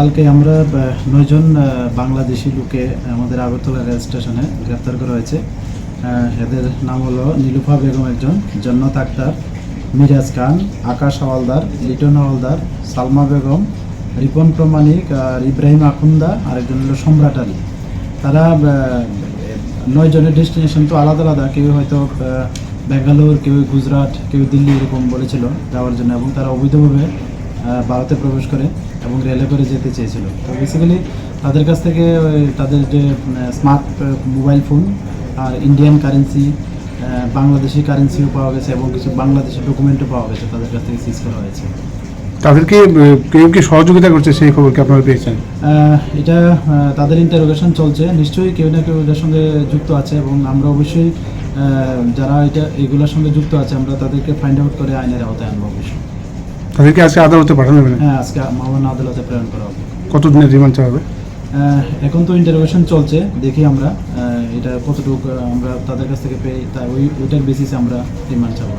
কালকে আমরা 9 জন বাংলাদেশি লোকে আমাদের আগরতলা রেল স্টেশনে গ্রেপ্তার করা হয়েছে। এদের নাম হলো নীলুফা বেগম একজন, জান্নাত আক্তার, মিরাজ খান, আকাশ হাওয়ালদার, লিটন হাওয়ালদার, সালমা বেগম, রিপন প্রমাণিক আর ইব্রাহিম আকুন্দা, আরেকজন হলো সম্রাট আলী। তারা 9 জনের ডেস্টিনেশন তো আলাদা আলাদা, কেউ হয়তো বেঙ্গালুর, কেউ গুজরাট, কেউ দিল্লি এরকম বলেছিল যাওয়ার জন্য, এবং তারা অবৈধভাবে ভারতে প্রবেশ করে এবং রেলে করে যেতে চেয়েছিল। তো বেসিক্যালি তাদের কাছ থেকে তাদের যে স্মার্ট মোবাইল ফোন আর ইন্ডিয়ান কারেন্সি, বাংলাদেশি কারেন্সিও পাওয়া গেছে এবং কিছু বাংলাদেশি ডকুমেন্টও পাওয়া গেছে, তাদের কাছ থেকে সিজ করা হয়েছে। তাদেরকে কেউ কি সহযোগিতা করছে সেই খবর কি আপনারা পেয়েছেন? এটা তাদের ইন্টারোগেশন চলছে, নিশ্চয়ই কেউ না কেউ এটার সঙ্গে যুক্ত আছে, এবং আমরা অবশ্যই যারা এগুলোর সঙ্গে যুক্ত আছে আমরা তাদেরকে ফাইন্ড আউট করে আইনের আওতায় আনবো অবশ্যই। তাদেরকে আজকে আদালতে পাঠানো হবে? হ্যাঁ, আজকে মাওলানা আদালতে প্রেরণ করা হবে। কতদিনের রিমান্ড চাওয়া হবে? এখন তো ইন্টারোগেশন চলছে, দেখি আমরা এটা কতটুকু আমরা তাদের কাছ থেকে পেয়ে, ওইটার বেসিসে আমরা রিমান্ড চাবো।